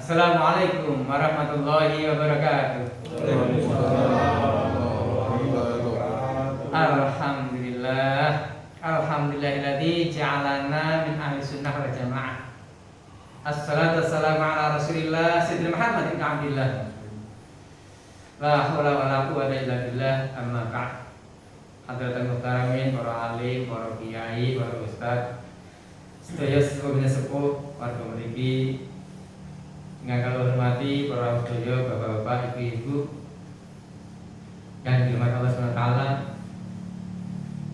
Assalamualaikum warahmatullahi wabarakatuh. Alhamdulillah. Alhamdulillahilladzi ja'alana min ahli sunnah wal jamaah. Assalatu wassalamu ala Rasulillah Sayyidina Muhammad ibn Abdillah. La haula wala quwwata illa billah. Amma ba'd. Hadratul muhtaramin, para alim, para kiai, para ustaz, sedaya sepuh warga mriki, ingkang kula hormati para sedaya bapak-bapak, ibu-ibu yang dirahmati Allah Subhanahu wa taala.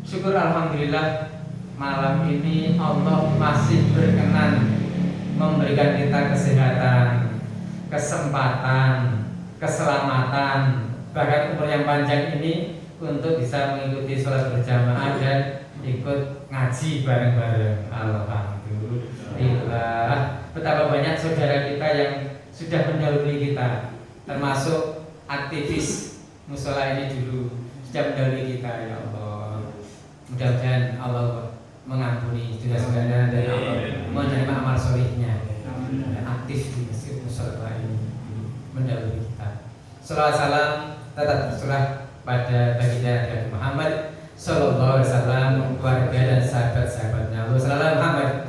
Syukur alhamdulillah malam ini Allah masih berkenan memberikan kita kesehatan, kesempatan, keselamatan, bahkan umur yang panjang ini untuk bisa mengikuti sholat berjamaah dan ikut ngaji bareng-bareng. Alhamdulillah. Betapa banyak saudara kita yang sudah mendahului kita, termasuk aktivis musola ini dulu sudah mendahului kita. Ya Allah, mudah-mudahan Allah mengampuni saudara-saudara dan Allah menerima amal solihnya dan aktif di masjid musola ini mendahului kita. Salawat salam tetap tersurah pada baginda Nabi Muhammad sallallahu alaihi wasallam, keluarga dan sahabat-sahabatnya. Allahumma Muhammad.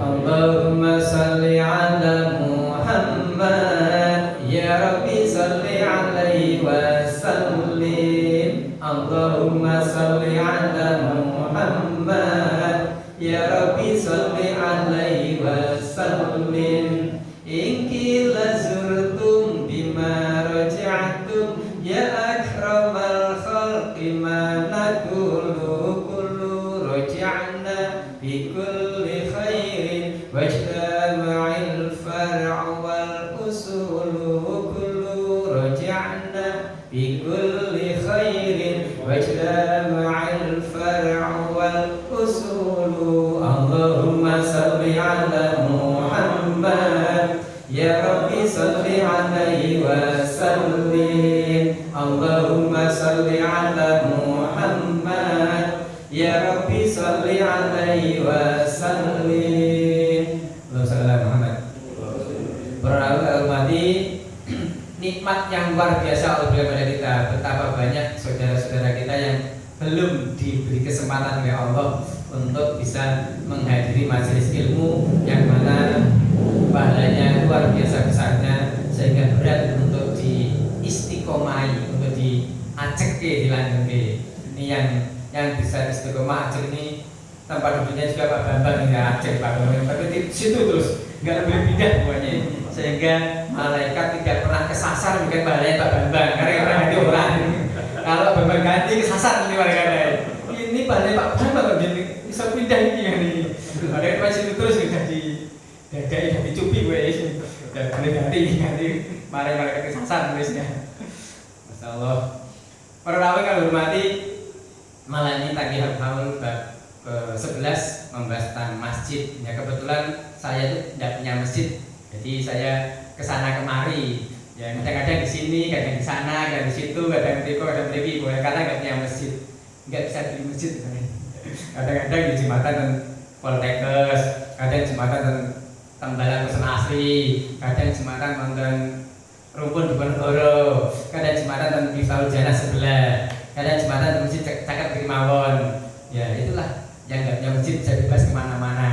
Allahumma shalli ala Muhammad ya Rabbi shalli alaihi wasallim. Allahumma shalli ala Muhammad ya Rabbi shalli alaihi wasallim. In lazurtum bima raja'tum ya akramal khalqi ma naqulu kullu raja'na bi kulli khairin wajtama'il far'u wal usulu kullu raja'na bi kulli khairin wajtama'il far'u wal usulu. Allahumma salli ala Muhammad ya Rabbi salli alaihi wasallim. Allahumma salli ala Muhammad ya Rabbi salli alaihi wasallim. Allahumma Muhammad. Berarti nikmat yang luar biasa Allah berikan pada kita. Betapa banyak saudara-saudara kita yang belum diberi kesempatan oleh Allah untuk bisa menghadiri majelis ilmu yang mana pahalanya luar biasa besarnya, sehingga berat untuk diistiqomai, untuk diajak dilanjutkan. Ini yang bisa istiqomah ajak ini tempat duduknya juga Pak Bambang ya, ajak Pak Bambang, tapi di situ terus nggak boleh pindah pokoknya, sehingga malaikat tidak pernah kesasar mungkin pahalanya Pak Bambang karena pernah ganti orang. Kalau Bambang ganti kesasar nanti malaikat. Ini pahalanya Pak Bambang jadi bisa pindah ini. Ada di situ terus sudah di dadai dan dicupi gue dan boleh ganti mari mereka kesasar nulisnya. Masya Allah. Para rawih kalau hormati, malam ini tadi haul bab ke-11 membahas tentang masjid. Ya kebetulan saya itu tidak punya masjid, jadi saya kesana kemari. Ya kadang-kadang di sini, kadang di sana, kadang di situ, kadang di kadang pergi. Karena nggak punya masjid, nggak bisa beli masjid. Kadang-kadang di jembatan dan Poltekkes, kadang jembatan dan Tembalan Pesan Asri, kadang jembatan nonton Rumpun Diponegoro, kadang jembatan dan Miftahul Jannah sebelah, kadang jembatan dan masjid Cakep Krimawon. Ya itulah yang nggak punya masjid bisa bebas kemana-mana.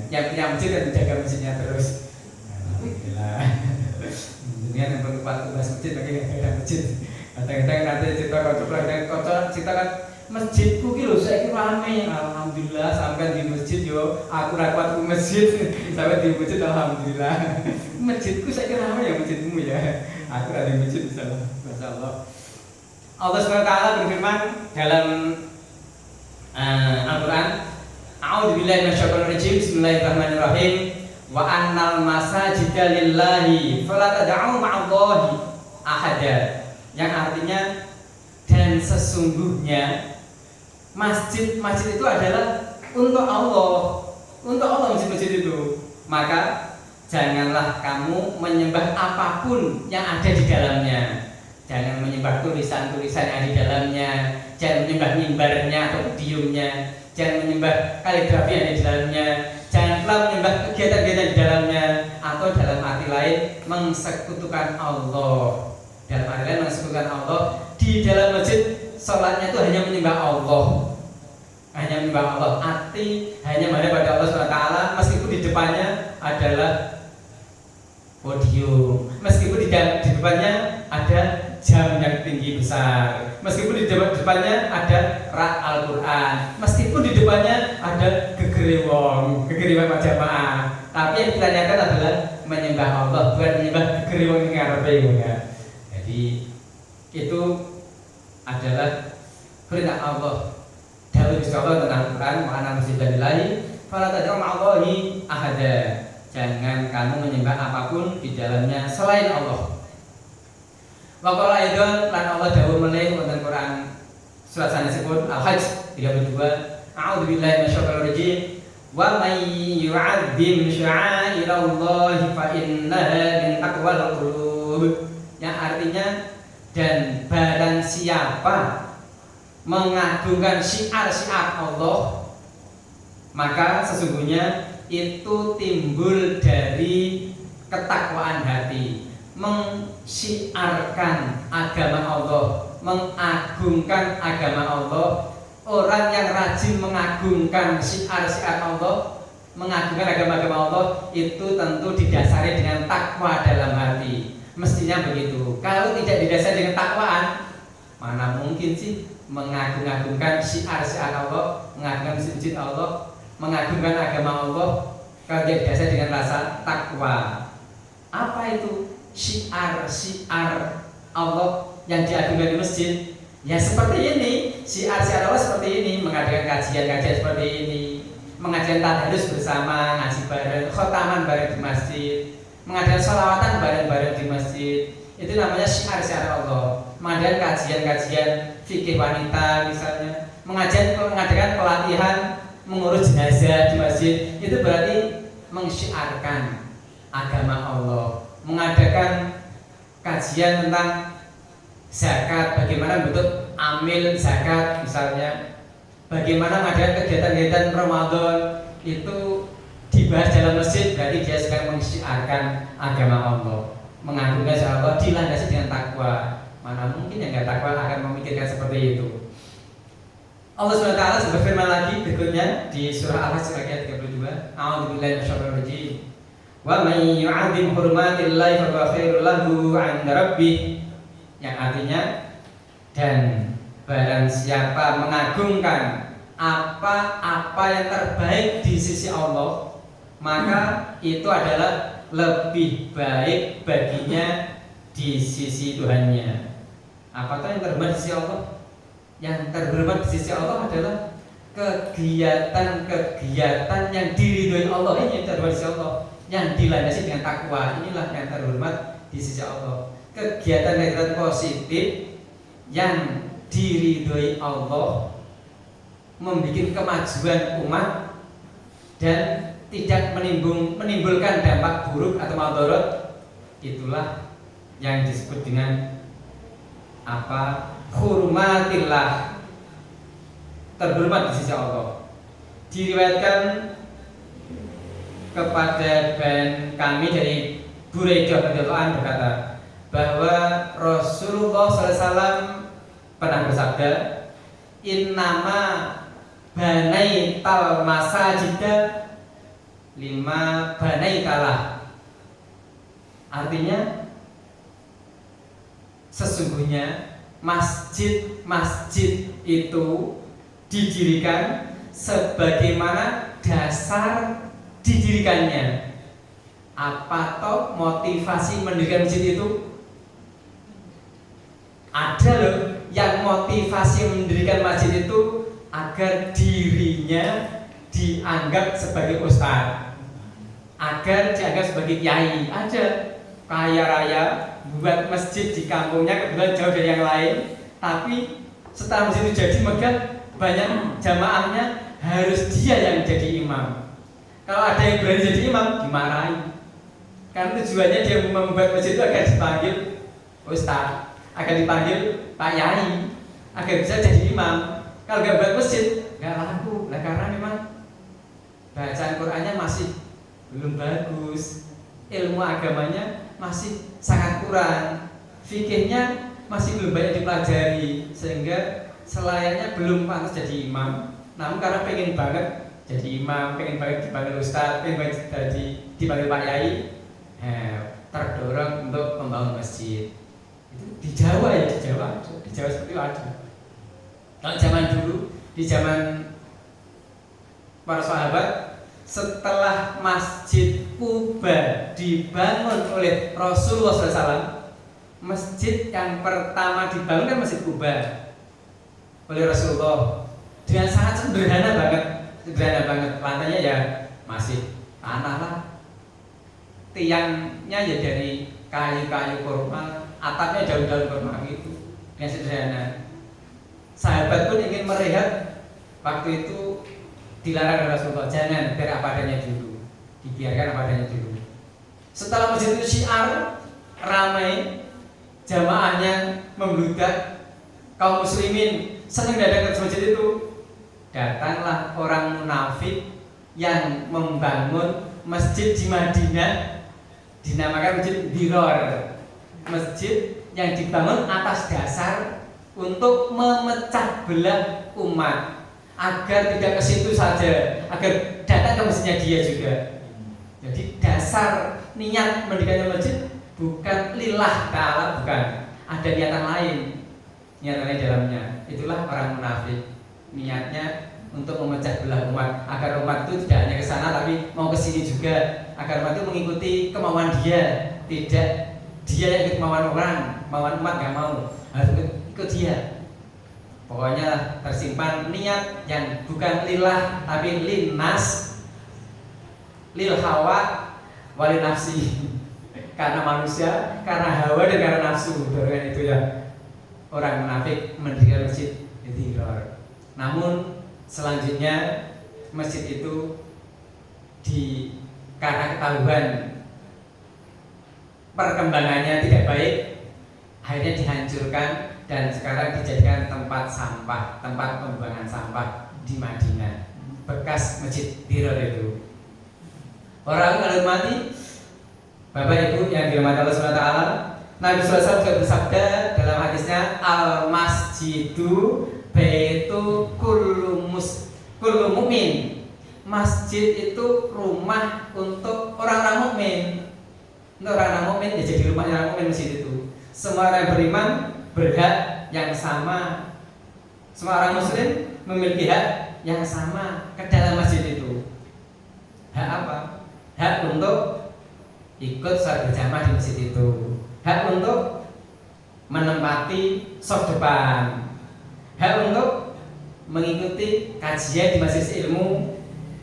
Yang punya masjid dan menjaga masjidnya terus. Alhamdulillah. Ini yang berempat masjid lagi nggak ada masjid. Kadang-kadang nanti cerita kocok cerita kan masjidku ki lho saiki rame. Alhamdulillah sampai di masjid yo aku ra kuat ke masjid. Sampai di masjid alhamdulillah. Masjidku saiki rame ya masjidmu ya. Aku ra di masjid insyaallah. Masyaallah. Allah Subhanahu wa taala berfirman dalam Al-Qur'an, A'udzubillahi minasyaitonir rajim. Bismillahirrahmanirrahim. Wa annal masajida lillahi fala tad'u ma'allahi ahada. Yang artinya dan sesungguhnya masjid-masjid itu adalah untuk Allah masjid-masjid itu. Maka janganlah kamu menyembah apapun yang ada di dalamnya. Jangan menyembah tulisan-tulisan yang ada di dalamnya, jangan menyembah mimbarnya atau podiumnya, jangan menyembah kaligrafi yang ada di dalamnya, jangan pula menyembah kegiatan-kegiatan di dalamnya, atau dalam arti lain mengsekutukan Allah. Dalam arti lain mengsekutukan Allah di dalam masjid, sholatnya itu hanya menyembah Allah. Hanya menyembah Allah, arti hanya menghadap pada Allah SWT, meskipun di depannya adalah podium, meskipun di depannya ada jam yang tinggi besar, meskipun di depannya ada rak Al-Quran, meskipun di depannya ada gegeriwong jamaah, tapi yang ditanyakan adalah menyembah Allah, bukan menyembah gegeriwong yang ngarepe ya. Jadi itu adalah perintah Allah. Dawuh Gusti Allah tentang Quran, ma'ana masjidillahi fala tad'u ma'allahi ahada. Jangan kamu menyembah apapun di dalamnya selain Allah. Wa qala aidan lan Allah dawuh meneh wonten Quran surat sanesipun Al-Hajj 32, A'udzu billahi minasyaitonir rajim. Wa may yu'azzim sya'airallahi fa innaha min taqwal qulub. Yang artinya, dan barang siapa mengagungkan syiar-syiar Allah, maka sesungguhnya itu timbul dari ketakwaan hati. Mensyiarkan agama Allah, mengagungkan agama Allah. Orang yang rajin mengagungkan syiar-syiar Allah, mengagungkan agama-agama Allah, itu tentu didasari dengan takwa dalam hati. Mestinya begitu. Kalau tidak didasari dengan takwaan, mana mungkin sih mengagung-agungkan syiar-syiar Allah, mengagungkan masjid Allah, mengagungkan agama Allah kalau tidak didasari dengan rasa takwa. Apa itu syiar-syiar Allah yang diagungkan di masjid? Ya seperti ini, syiar-syiar Allah seperti ini, mengadakan kajian-kajian seperti ini, mengadakan tadarus bersama, ngaji bareng, khotaman bareng di masjid, mengadakan sholawatan bareng-bareng di masjid. Itu namanya syiar-syiar Allah. Mengadakan kajian-kajian fikih wanita misalnya, mengadakan pelatihan mengurus jenazah di masjid, itu berarti mensyiarkan agama Allah. Mengadakan kajian tentang zakat, bagaimana bentuk amil zakat misalnya, bagaimana mengadakan kegiatan-kegiatan Ramadan, itu dibahas dalam masjid, berarti dia sedang mensyiarkan agama Allah, mengagungkan Allah, dilandasi dengan takwa. Mana mungkin yang nggak takwa akan memikirkan seperti itu. Allah SWT berfirman lagi berikutnya di surah Al-Hajj ayat 32, A'udzubillahi minasyaitonir rajim. Wa may yu'azzim hurmatillahi fa huwa khairul lahu 'inda rabbih. Yang artinya, dan barang siapa mengagungkan apa-apa yang terbaik di sisi Allah, maka itu adalah lebih baik baginya di sisi Tuhannya. Apa yang terhormat di sisi Allah? Yang terhormat di sisi Allah adalah kegiatan-kegiatan yang diridhoi Allah. Ini yang terhormat di sisi Allah, yang dilandasi dengan takwa. Inilah yang terhormat di sisi Allah. Kegiatan-kegiatan positif yang diridhoi Allah, membuat kemajuan umat dan tidak menimbulkan dampak buruk atau madarat, itulah yang disebut dengan apa? Hurmatillah, terhormat di sisi Allah. Diriwayatkan kepada kami dari Buraidah radhiyallahu anhu berkata bahwa Rasulullah SAW pernah bersabda, innama banaital masajida lima banaitalah. Artinya, sesungguhnya masjid-masjid itu didirikan sebagaimana dasar didirikannya. Apa toh motivasi mendirikan masjid itu? Ada loh yang motivasi mendirikan masjid itu agar dirinya dianggap sebagai ustaz, agar dianggap sebagai kiai. Ada kaya raya buat masjid di kampungnya, kebetulan jauh dari yang lain, tapi setelah masjid itu jadi megah, banyak jamaahnya harus dia yang jadi imam. Kalau ada yang berani jadi imam, dimarahi. Karena tujuannya dia membuat masjid itu agar dipanggil ustaz, agar dipanggil pak yai, agar bisa jadi imam. Kalau nggak buat masjid, nggak laku. Lah karena memang bacaan Qurannya masih belum bagus, ilmu agamanya masih sangat kurang, fikihnya masih belum banyak dipelajari, sehingga selayaknya belum pantas jadi imam. Namun karena pengen banget jadi imam, pengen banget dipanggil ustadz, pengen banget dipanggil Pak Yai, terdorong untuk membangun masjid. Itu di Jawa ya, di Jawa seperti itu ada. Kalau zaman dulu, di zaman para sahabat, setelah Masjid Kuba dibangun oleh Rasulullah SAW, masjid yang pertama dibangun kan Masjid Kuba oleh Rasulullah dengan sangat sederhana banget, lantainya ya masih tanah lah, tiangnya ya dari kayu-kayu kurma, atapnya daun-daun kurma gitu, yang sederhana. Sahabat pun ingin melihat, waktu itu dilarang oleh Rasulullah, jangan, biar apa adanya dulu, dibiarkan apa adanya dulu. Setelah masjid itu syiar, ramai, jamaahnya membludak, kaum muslimin senang datang ke masjid itu. Datanglah orang munafik yang membangun masjid di Madinah, dinamakan Masjid Diror, masjid yang dibangun atas dasar untuk memecah belah umat, agar tidak ke situ saja, agar datang ke masjidnya dia juga. Jadi dasar niat mendirikan masjid bukan lillah ta'ala, bukan, ada niatan lain dalamnya. Itulah orang munafik, niatnya untuk memecah belah umat, agar umat itu tidak hanya ke sana tapi mau ke sini juga, agar umat itu mengikuti kemauan dia, tidak dia yang ikut kemauan orang, kemauan umat nggak mau, harus ikut dia. Pokoknya tersimpan niat yang bukan lillah tapi linnas, lil hawa wali nafsi, karena manusia, karena hawa dan karena nafsu. Dengan itu ya orang munafik mendirikan masjid Diror. Namun selanjutnya masjid itu karena ketahuan perkembangannya tidak baik, akhirnya dihancurkan dan sekarang dijadikan tempat sampah, tempat pembuangan sampah di Madinah, bekas masjid Diror itu. Orang kalau mati, Bapak Ibu yang dirahmati Allah SWT, Nabi SAW juga bersabda dalam hadisnya, al masjidu baitu kullu mukmin. Masjid itu rumah untuk orang-orang mukmin. Untuk orang-orang mukmin ya, jadi rumahnya orang mukmin masjid itu. Semua orang yang beriman berhak yang sama. Semua orang muslim memiliki hak yang sama ke dalam masjid itu. Hak apa? Hak untuk ikut sholat berjamaah di masjid itu, hak untuk menempati shaf depan, hak untuk mengikuti kajian di majelis ilmu,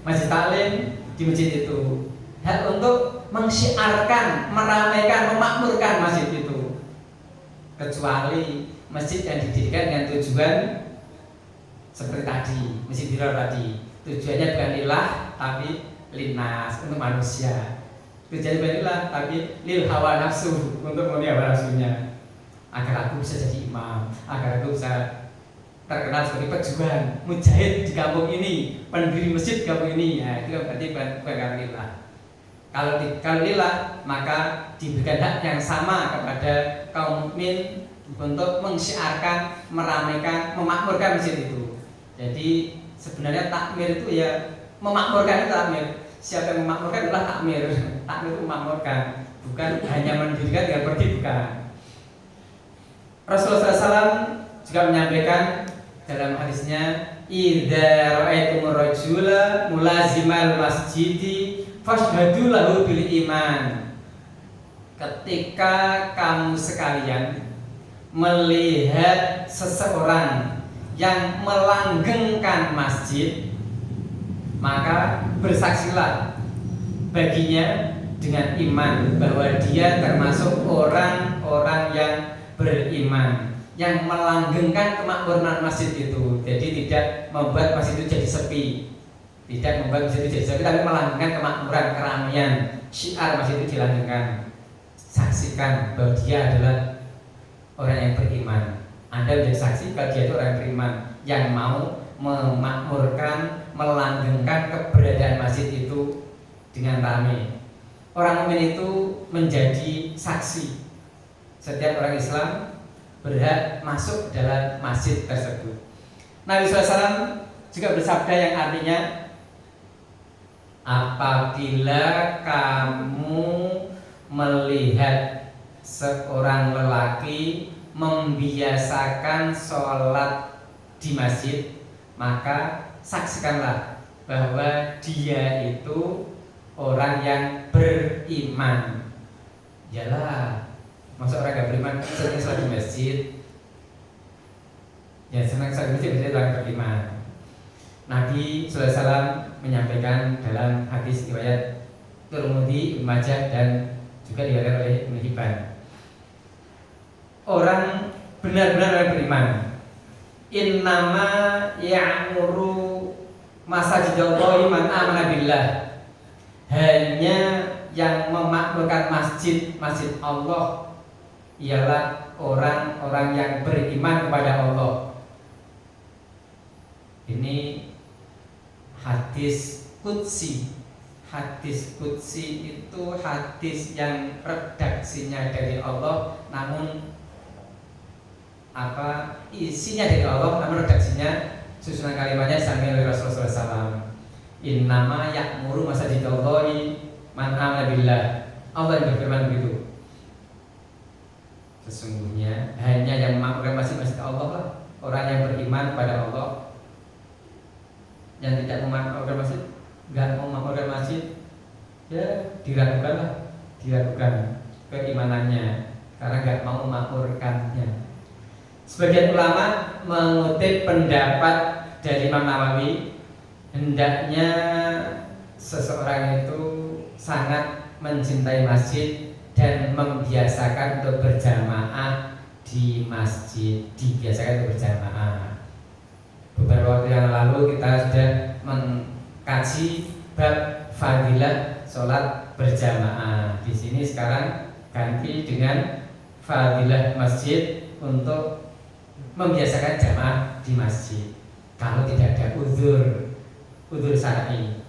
majelis taklim di masjid itu, hak untuk mensyiarkan, meramaikan, memakmurkan masjid itu. Kecuali masjid yang didirikan dengan tujuan seperti tadi, masjid Diror tadi, tujuannya bukan lillah tapi linnas, untuk manusia. Tujuannya bukan lillah tapi lil hawa nafsu, untuk memenuhi hawa nafsunya, agar aku bisa jadi imam, agar aku bisa terkenal sebagai pejuang, mujahid di kampung ini, pendiri masjid di kampung ini. Nah, itu berarti bukan karena lillah. Kalau lillah, maka diberikan hak yang sama kepada kaum mukmin untuk mensyiarkan, meramaikan, memakmurkan masjid itu. Jadi sebenarnya takmir itu ya memakmurkan, itu takmir. Siapa yang memakmurkan adalah takmir. Takmir itu memakmurkan, bukan hanya mendirikan dengan pergi, bukan. Rasulullah SAW juga menyampaikan dalam hadisnya, idza ra'aitumur rajula mulazimal masjidi fashhadu lahu bil iman. Ketika kamu sekalian melihat seseorang yang melanggengkan masjid, maka bersaksilah baginya dengan iman bahwa dia termasuk orang-orang yang beriman, yang melanggengkan kemakmuran masjid itu. Jadi tidak membuat masjid itu jadi sepi, tidak membuat masjid itu jadi sepi, tapi melanggengkan kemakmuran, keramaian, syiar masjid itu dilanggengkan. Saksikan bahwa dia adalah orang yang beriman. Anda menjadi saksi kalau dia itu orang yang beriman, yang mau memakmurkan, melanggengkan keberadaan masjid itu dengan ramai. orang mukmin itu menjadi saksi. Setiap orang Islam berhak masuk dalam masjid tersebut. Nabi SAW juga bersabda yang artinya, apabila kamu melihat seorang lelaki membiasakan sholat di masjid, maka saksikanlah bahwa dia itu orang yang beriman. Yalah, masa orang gak beriman senang sholat di masjid? Ya senang sholat di masjid berarti orang beriman. Nabi SAW menyampaikan dalam hadis riwayat Tirmidzi, Ibnu Majah dan juga diriwayatkan oleh Ibnu Hibban, orang benar-benar beriman innama ya'muru masajidallahi man amana billah, hanya yang memakmurkan masjid Allah ialah orang-orang yang beriman kepada Allah. Ini hadis qudsi. Hadis qudsi itu hadis yang redaksinya dari Allah, namun isinya dari Allah, namun redaksinya susunan kalimatnya sambil oleh Rasulullah SAW. Innama ya'muru masajidallahi man amana billah. Allah yang berfirman begitu. Sesungguhnya hanya yang memakmurkan masjid-masjid Allah lah orang yang beriman pada Allah. Yang tidak memakmurkan masjid, nggak mau memakmurkan masjid, ya diragukan keimanannya karena nggak mau memakmurkannya. Sebagian ulama mengutip pendapat dari Imam Nawawi, hendaknya seseorang itu sangat mencintai masjid dan membiasakan untuk berjamaah di masjid, dibiasakan untuk berjamaah. Beberapa waktu yang lalu kita sudah mengkaji bab fadilah sholat berjamaah. Di sini sekarang ganti dengan fadilah masjid untuk membiasakan jamaah di masjid kalau tidak ada uzur syar'i.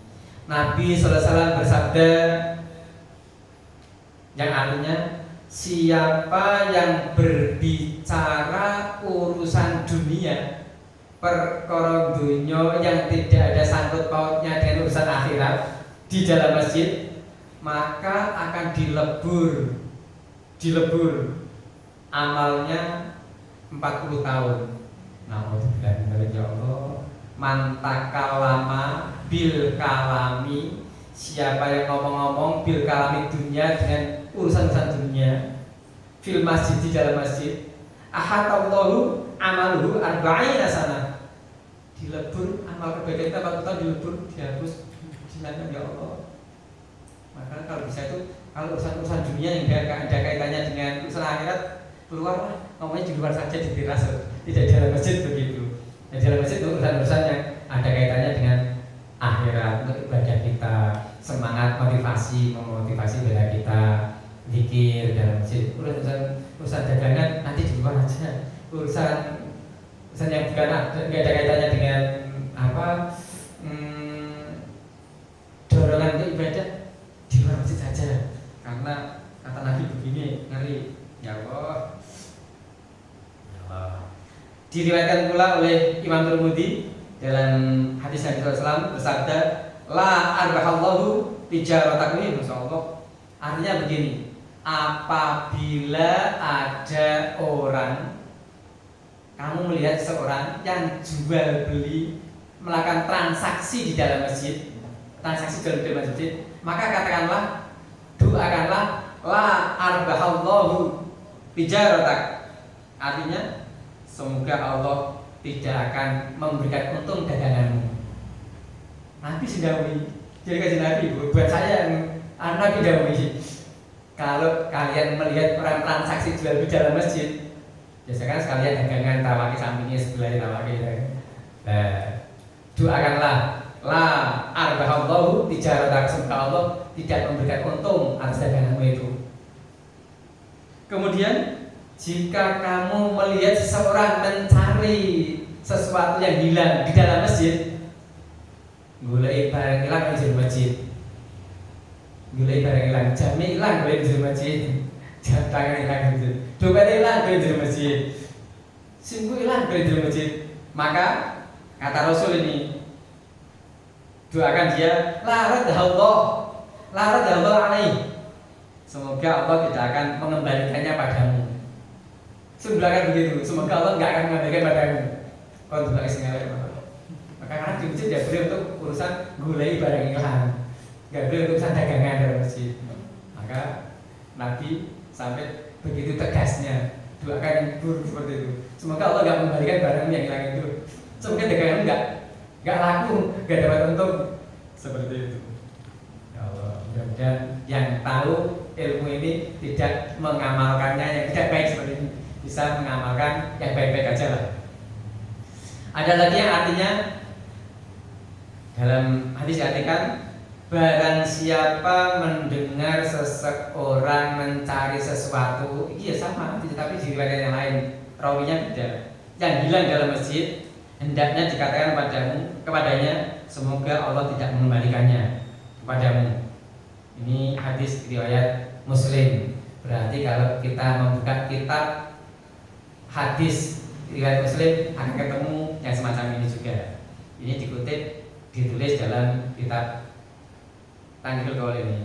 Nabi SAW bersabda yang artinya, siapa yang berbicara urusan dunia, perkara dunia yang tidak ada sangkut pautnya dengan urusan akhirat di dalam masjid, maka akan dilebur amalnya 40 tahun. Nah, ya Allah, mantakalama bil kalami, siapa yang ngomong-ngomong bil kalami dunia dengan urusan-urusan dunia fil masjid, di dalam masjid, ahatallahu amaluhu arba'ina sana, dilebur amal kebaikan kita 40 tahun, dilebur, dihapus, dilakukan ya Allah. Maka kalau bisa itu, kalau urusan-urusan dunia yang tidak ada kaitannya dengan urusan akhirat, keluar ngomongnya di luar saja, di teras, tidak di dalam masjid begitu. Di dalam masjid itu urusan-urusan yang ada kaitannya dengan akhirat, untuk ibadah kita, semangat, memotivasi bela kita, zikir dalam masjid. Urusan dagangan nanti di luar aja. Urusan yang bukan nggak ada kaitannya dengan dorongan untuk ibadah, di luar masjid saja. Karena kata Nabi begini, ngeri, ya Allah. Diriwayatkan pula oleh Imam Tirmidzi dalam hadis Nabi SAW bersabda, la arbahallahu tijaratakum, masyaallah. Artinya begini, apabila ada orang, kamu melihat seorang yang jual beli, melakukan transaksi di dalam masjid, transaksi jual beli masjid, maka katakanlah, doakanlah, la arbahallahu tijaratak. Artinya, semoga Allah tidak akan memberikan untung daganganmu. Nabi Sindawi, jadi kasih Nabi buat saya yang Nabi Dawi. Kalau kalian melihat orang transaksi jual beli dalam masjid, biasakan sekalian dagangan tawaki sampingnya sebelah tawaki. Doakanlah, la arbahallahu tijaratak, semoga Allah tidak memberikan untung atas daganganmu itu. Kemudian, jika kamu melihat seseorang mencari sesuatu yang hilang di dalam masjid, mulai barang hilang di masjid, Gulai barang hilang, jamnya hilang gulai di jero masjid. Jam tangan hilang gitu. Dompetnya hilang gulai di jero masjid. SIM-ku hilang gulai di jero masjid. Maka kata Rasul ini, doakan dia, la radallahu alaihi. Semoga Allah tidak akan mengembalikannya padamu. Sebelahkan begitu, semoga Allah tidak akan mengembalikan padamu. Kau juga istimewa. Maka karena di masjid tidak boleh untuk urusan gulai barang hilang, nggak boleh untuk urusan dagangan dalam masjid. Maka Nabi sampai begitu tegasnya, doakan yang buruk seperti itu. Semoga Allah nggak mengembalikan barang yang hilang itu. Semoga dagangan nggak laku, nggak dapat untung seperti itu. Ya Allah, mudah-mudahan yang tahu ilmu ini tidak mengamalkannya yang tidak baik seperti ini, bisa mengamalkan yang baik-baik aja lah. Ada lagi yang artinya dalam hadis diartikan, barang siapa mendengar seseorang mencari sesuatu, iya sama, tapi di riwayat yang lain rawinya beda, yang hilang dalam masjid, hendaknya dikatakan kepadanya, semoga Allah tidak mengembalikannya kepadamu. Ini hadis riwayat Muslim. Berarti kalau kita membuka kitab hadis riwayat Muslim akan ketemu yang semacam ini juga. Ini ditulis dalam kitab Tanqihul Qaul ini.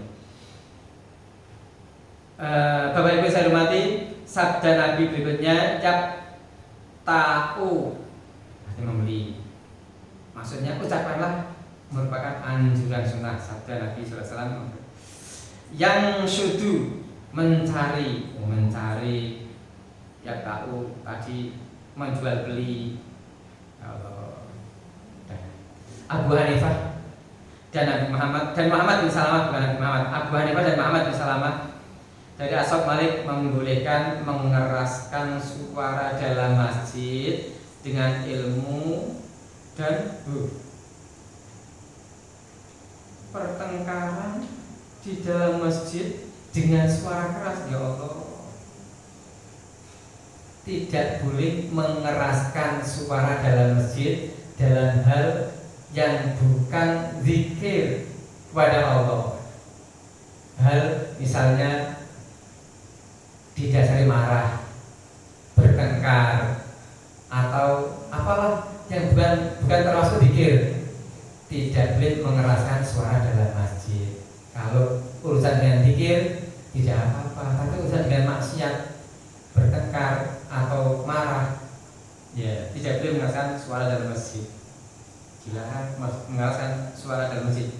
Bapak Ibu saya hormati, sabda Nabi berikutnya, yap tahu arti membeli. Maksudnya ucapanlah merupakan anjuran sunnah sabda Nabi SAW. Yang sudu mencari, ya tahu tadi menjual beli. Abu Hanifah dan Nabi Muhammad bin Salamah, bukan Nabi Muhammad, Abu Hanifah dan Muhammad bin Salamah dari Ashab Malik membolehkan mengeraskan suara dalam masjid dengan ilmu dan pertengkaran di dalam masjid dengan suara keras. Ya Allah, tidak boleh mengeraskan suara dalam masjid dalam hal yang bukan zikir kepada Allah. Hal misalnya didasari marah, bertengkar, atau apalah yang bukan termasuk zikir, tidak boleh mengeraskan suara dalam masjid. Kalau urusan dengan zikir tidak apa-apa, tapi urusan dengan maksiat, bertengkar atau marah, ya tidak boleh mengeraskan suara dalam masjid. Dilarang mengeraskan suara dalam masjid.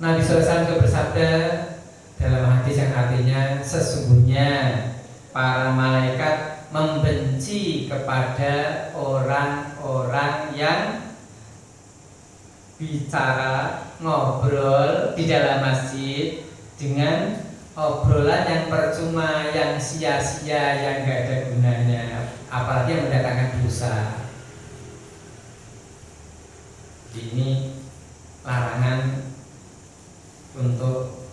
Nabi SAW juga bersabda dalam hadis yang artinya, sesungguhnya para malaikat membenci kepada orang-orang yang bicara, ngobrol di dalam masjid dengan obrolan yang percuma, yang sia-sia, yang gak ada gunanya, apalagi yang mendatangkan dosa. Ini larangan untuk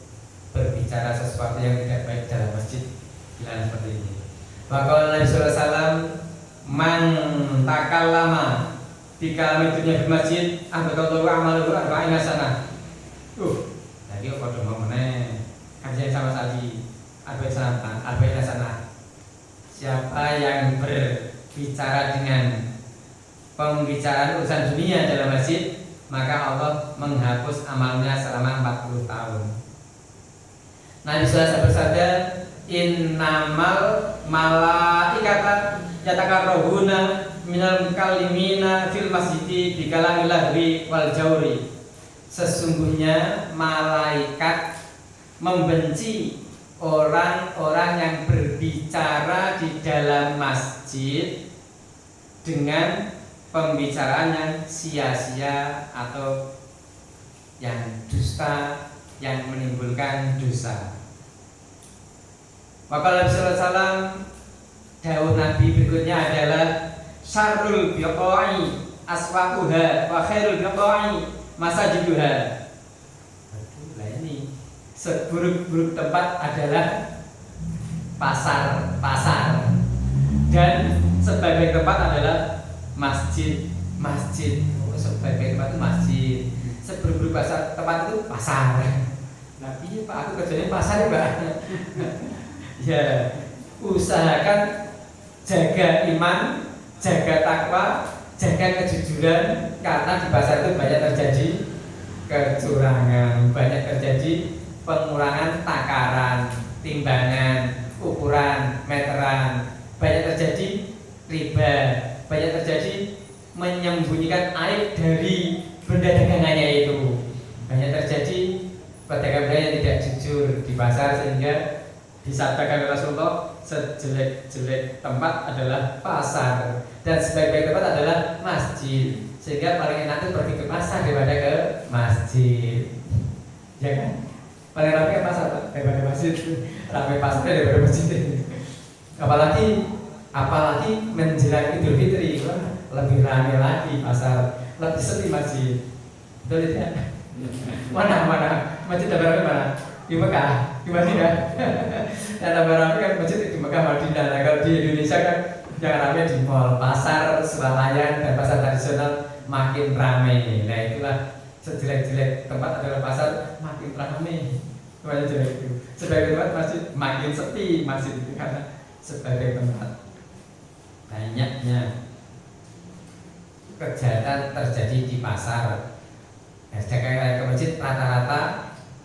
berbicara sesuatu yang tidak baik dalam masjid, dilarang seperti ini. Maka Nabi sallallahu alaihi wasallam, man takallama di kalam dunya di masjid, ahbatallahu amaluhu arba'ina sanah. Jadi kok mau meneh kajian sama tadi arba'ina sanah. Siapa yang berbicara dengan pembicaraan urusan dunia dalam masjid, maka Allah menghapus amalnya selama 40 tahun. Nabi SAW bersabda, innamal malaikata yatakarrahuna minal mukallimina fil masjidi bikalamil lahwi wal jauri. Sesungguhnya malaikat membenci orang-orang yang berbicara di dalam masjid dengan pembicaraan yang sia-sia atau yang dusta, yang menimbulkan dosa. Maka Nabi sallallahu alaihi wasallam, dawuh Nabi berikutnya adalah syarrul biqa'i aswaquha wa khairul biqa'i masajiduha. Nah ini seburuk-buruk tempat adalah pasar dan sebaik tempat adalah masjid. Sebaik tempat itu masjid, Seberapa pasar tempat itu pasar. Nah, iya Pak, aku kerjanya pasar Pak. Ya, usahakan jaga iman, jaga takwa, jaga kejujuran, karena di pasar itu banyak terjadi kecurangan, banyak terjadi pengurangan takaran, timbangan, ukuran, meteran, banyak terjadi riba, banyak terjadi menyembunyikan aib dari benda dagangannya itu, banyak terjadi pedagang-pedagang yang tidak jujur di pasar, sehingga disabdakan Rasulullah, sejelek-jelek tempat adalah pasar dan sebaik-baik tempat adalah masjid. Sehingga paling enak itu pergi ke pasar daripada ke masjid, ya kan? Paling rapi ke pasar daripada masjid, ramai pasar daripada masjid. Apalagi menjelang Idul Fitri, lebih ramai lagi pasar, lebih sepi masjid. Betul tidak? Mana masjid terbaru mana? Di Mekah, di Madinah. Dan terbaru kan masjid di Mekah, Madinah. Nah, kalau di Indonesia kan yang ramai di mall, pasar swalayan dan pasar tradisional makin ramai. Nah, itulah sejelek-jelek tempat adalah pasar makin ramai. Semuanya jelek itu. Sebagai tempat masjid makin sepi masjid itu, karena sebagai tempat banyaknya kejahatan terjadi di pasar. Sedangkan ke masjid rata-rata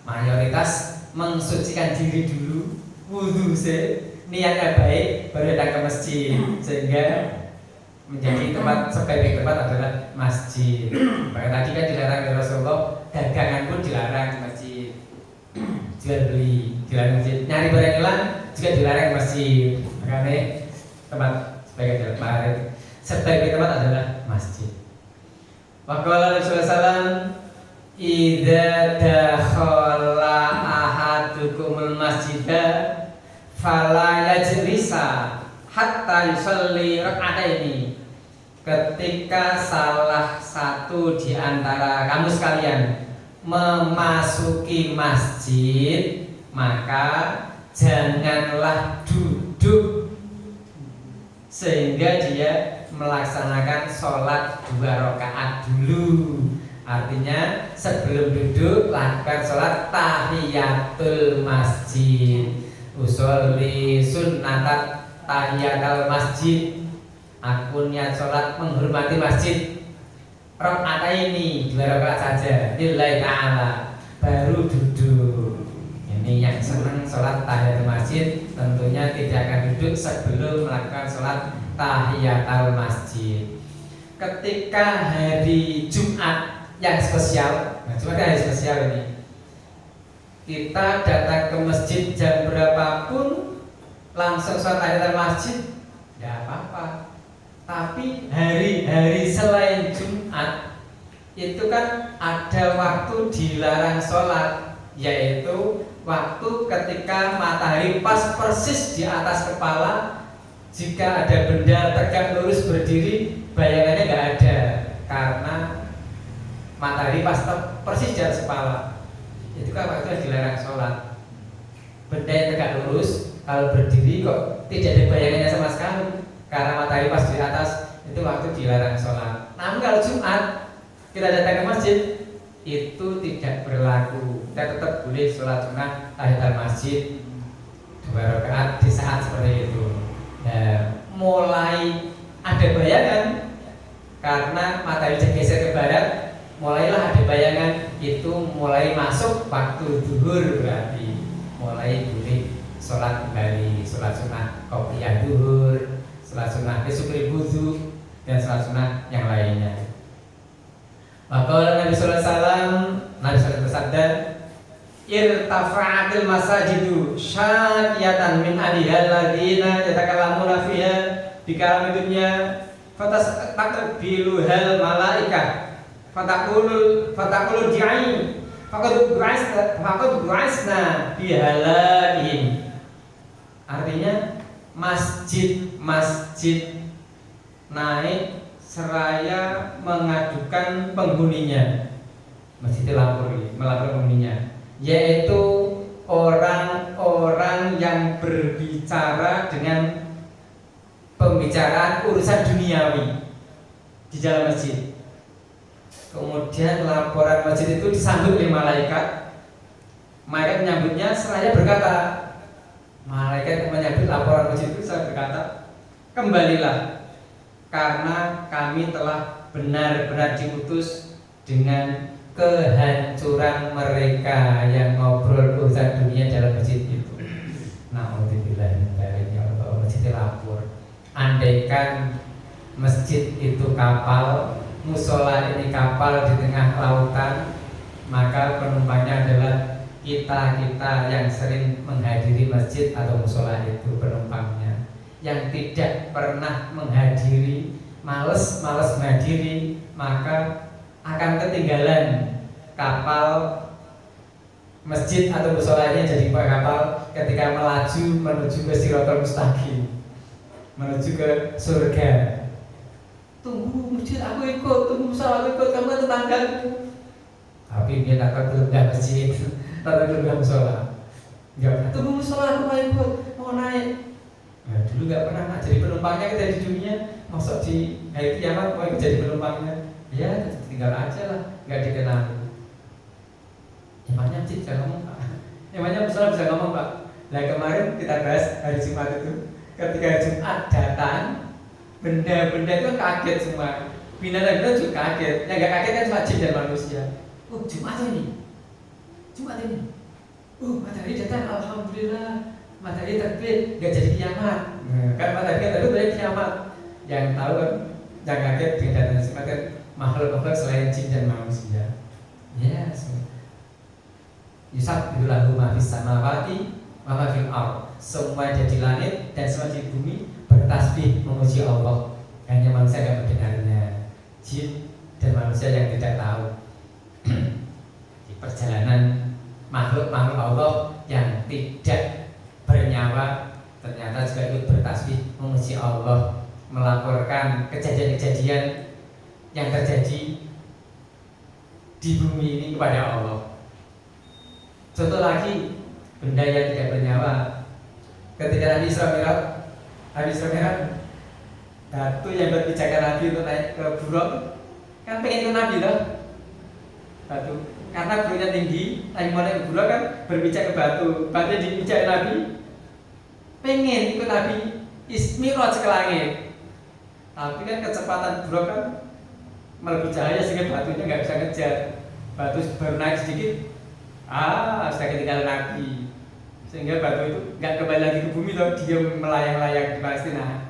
mayoritas mensucikan diri dulu, wudhu niatnya baik, baru datang ke masjid, sehingga menjadi tempat sebaik tempat adalah masjid. Bahkan tadi kan dilarang oleh Rasulullah, dagangan pun dilarang di masjid, jual beli dilarang masjid, nyari barang hilang juga dilarang di masjid. Makanya tempat sebagai tempat sebaik tempat adalah masjid. Waqala Rasulullah SAW, idza dakhala ahadukumul masjidah fala yajlisa hatta yusalli rak'ataini. Ketika salah satu di antara kamu sekalian memasuki masjid, maka janganlah duduk sehingga dia melaksanakan sholat 2 rakaat dulu. Artinya sebelum duduk lakukan sholat tahiyatul masjid. Usolli sunnatat tahiyatul masjid. Aku niat sholat menghormati masjid. Rakaat ini 2 rakaat saja, lillahi ta'ala, baru duduk. Ini yang senang sholat tahiyatul masjid tentunya tidak akan duduk sebelum melakukan sholat tahiyatul masjid. Ketika hari Jumat yang spesial, nah Jumat hari spesial ini, kita datang ke masjid jam berapapun langsung sholat tahiyatul masjid, ya apa-apa. Tapi hari-hari selain Jumat itu kan ada waktu dilarang sholat, yaitu waktu ketika matahari pas persis di atas kepala. Jika ada benda tegak lurus berdiri, bayangannya nggak ada, karena matahari pas persis di atas kepala. Itu kan waktu dilarang sholat. Benda yang tegak lurus kalau berdiri kok tidak ada bayangannya sama sekali, karena matahari pas di atas, itu waktu dilarang sholat. Namun kalau Jumat kita datang ke masjid, itu tidak berlaku. Kita tetap boleh sholat sunnah tahiyatul masjid 2 rakaat di saat seperti itu. Nah, mulai ada bayangan karena matahari geser ke barat, mulailah ada bayangan, itu mulai masuk waktu zuhur, berarti mulai boleh sholat kembali, sholat sunnah qobliyah zuhur, sholat sunnah syukri wudu, dan sholat sunnah yang lainnya. Maka Nabi sallallahu alaihi wasallam, Nabi sallallahu bersabda, irtafa'atil masajidu syaqiyatan min alihal ladzina yatakallamuna fiha bi kalam dunya fatastaqbiluhal malaikah fataqulu di'i faqad bu'asna bihalalihim. Artinya masjid-masjid naik seraya mengadukan penghuninya, masjid melapor penghuninya, yaitu orang-orang yang berbicara dengan pembicaraan urusan duniawi di dalam masjid. Kemudian laporan masjid itu disambut oleh malaikat. Malaikat menyambutnya seraya berkata, malaikat yang menyambut laporan masjid itu seraya berkata, kembalilah, karena kami telah benar-benar diutus dengan kehancuran mereka yang ngobrol urusan dunia dalam masjid itu. Na'udzubillah min dzalik, ya Allah, masjid lapor. Andaikan masjid itu kapal, musola ini kapal di tengah lautan, maka penumpangnya adalah kita yang sering menghadiri masjid atau musola itu penumpangnya. Yang tidak pernah menghadiri, males menghadiri, maka akan ketinggalan kapal masjid atau musolanya jadi kapal ketika melaju menuju ke Shiratal Mustaqim, menuju ke surga. Tunggu masjid aku ikut, tunggu musola aku ikut, kamu kan tetanggaku. Tapi dia takut keluar masjid, takut keluar musola. Enggak, tunggu musola aku mau ikut, mau naik. Nah, dulu nggak pernah jadi penumpangnya kita di dunia, masuk di hari kiamat mau jadi penumpangnya. Ya tinggal aja lah, nggak dikenal. Emangnya masjid bisa ngomong Pak? Emangnya musola bisa ngomong Pak? Nah kemarin kita bahas hari Jumat itu, ketika Jumat datang, benda-benda itu kaget semua. Binatang-binatang juga kaget. Yang nggak kaget kan cuma jin dan manusia. Oh Jumat ini, matahari datang, alhamdulillah. Matahari terbit, nggak jadi kiamat. Kan matahari terbit berarti kiamat. Yang tahu kan, yang kaget dengan datang Jumat kan makhluk-makhluk selain jin dan manusia. Yes. Yusabbihu ma fis samawati wa ma fil ardh. Semua ada di langit dan semua di bumi bertasbih memuji Allah. Hanya manusia yang mendengarnya, jin dan manusia yang tidak tahu. Di perjalanan makhluk-makhluk Allah yang tidak bernyawa ternyata juga ikut bertasbih memuji Allah, melaporkan kejadian-kejadian yang terjadi di bumi ini kepada Allah. Contoh lagi, benda yang tidak bernyawa. Ketika Nabi Isra Mi'raj, batu yang berpijakan Nabi untuk naik ke buruk, kan pengen ke Nabi loh. Batu, karena buruknya tinggi, Nabi mau naik ke buruk kan berpijak ke batu, batunya dipijak Nabi, pengen ikut Nabi Mi'raj ke langit. Tapi kan kecepatan buruk kan melebihi cahaya sehingga batunya nggak bisa ngejar. Batu baru naik sedikit, sudah ketinggalan Nabi, sehingga batu itu nggak kembali lagi ke bumi loh, dia melayang-layang di Palestina.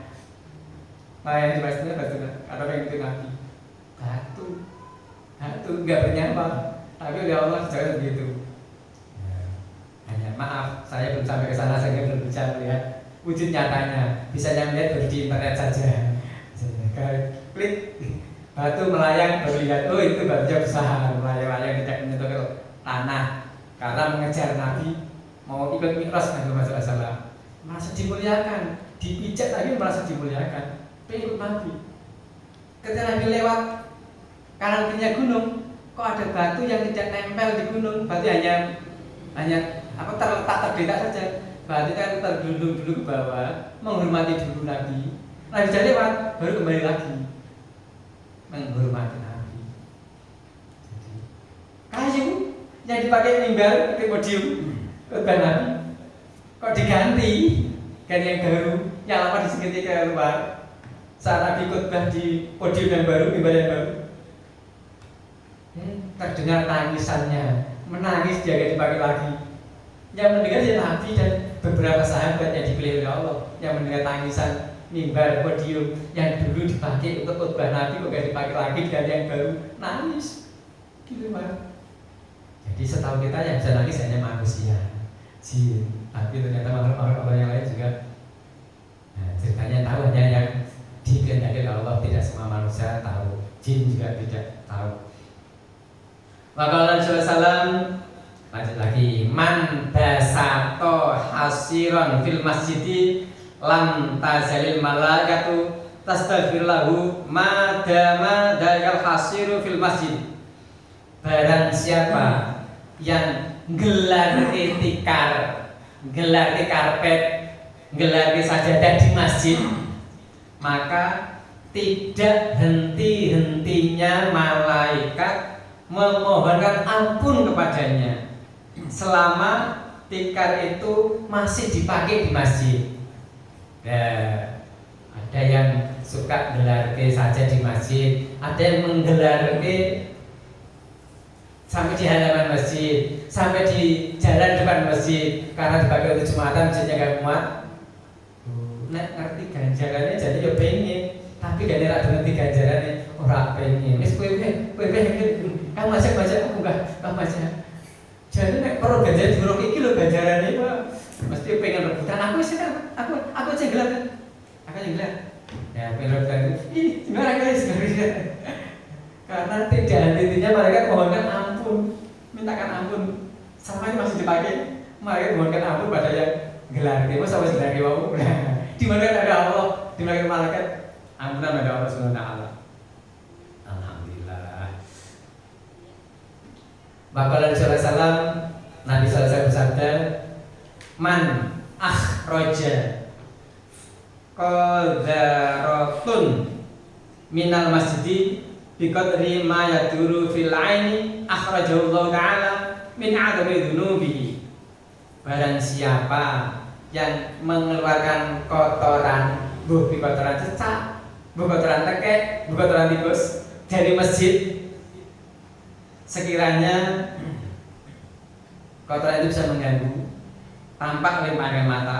Melayang di Palestina batu, karena pengen itu Nabi. Batu nggak bernyawa, tapi oleh Allah jangan begitu. Hanya maaf, saya belum sampai ke sana sehingga belum bisa melihat wujud nyatanya. Bisa melihat baru di internet saja. Klik batu melayang, baru lihat, oh itu batunya besar, melayang-layang tidak menyentuh ke tanah. Karena mengejar Nabi, mau ikut Mi'raj Nabi Muhammad SAW, merasa dimuliakan, dipijak Nabi merasa dimuliakan, pengen ikut Nabi. Ketika Nabi lewat kanan kirinya gunung, kok ada batu yang tidak nempel di gunung, batu hanya terletak tergeletak saja, batu kan tergelundung dulu ke bawah, menghormati dulu Nabi. Nabi sudah lewat, baru kembali lagi menghormati Nabi. Jadi, kayu yang dipakai mimbar ke podium khotbah Nabi kok diganti yang baru, yang lama disengketi ke luar. Saat Nabi khotbah di podium yang baru, mimbar yang baru, terdengar tangisannya, menangis dia gak dipakai lagi. Yang mendengar ya Nabi dan beberapa sahabat yang dipilih oleh Allah, yang mendengar tangisan mimbar podium yang dulu dipakai untuk khotbah Nabi kok gak dipakai lagi dan yang baru, nangis gitu Pak. Jadi setahu kita yang bisa nangis hanya manusia, jin. Tapi ternyata makhluk-makhluk Allah yang lain juga. Nah, ceritanya tahu hanya yang dikehendaki oleh Allah, tidak semua manusia tahu, jin juga tidak tahu. Maka Allah SAW lanjut lagi, man basato hasiron fil masjidi lam tazalil malaikatu tastaghfir lahu madama dalikal hasiru fil masjid. Barang siapa yang gelar tikar, gelar karpet, gelar sajadah di masjid, maka tidak henti-hentinya malaikat memohonkan ampun kepadanya selama tikar itu masih dipakai di masjid. Nah, ada yang suka gelarke saja di masjid, ada yang menggelarke sampai di halaman masjid, sampai di jalan depan masjid, karena dipakai untuk Jumatan masjidnya gak muat. Nek ngerti ganjarannya jadi ya pengen, tapi gak ngerti ngerti ganjarannya orang pengen. Wis kowe kamu masuk aku enggak masuk. Jadi nek perlu ganjaran buruk iki lho ganjarannya Pak. Mesti pengen rebutan aku sih aku aja gelar. Aku aja gelar. Ya pengen rebutan. Ih, gimana guys? Karena tidak henti-hentinya mereka mohonkan ampun, mintakan ampun. Sama ini masih dipakai, mereka mohonkan ampun pada yang gelar. Dia sama sedang dewa. Di mana ada Allah, di mana malaikat ampunan ada Allah Subhanahu wa taala. Alhamdulillah. Bakalan salam Nabi sallallahu alaihi wasallam bersabda, "Man akhraja qadharatun minal masjid biqadri ma yaduru fil aini akhrajahu Allah taala min 'adami dzunubihi." Barang siapa yang mengeluarkan kotoran, kotoran cecak, kotoran tekek, kotoran tikus dari masjid, sekiranya kotoran itu bisa mengganggu, tampak oleh pandangan mata,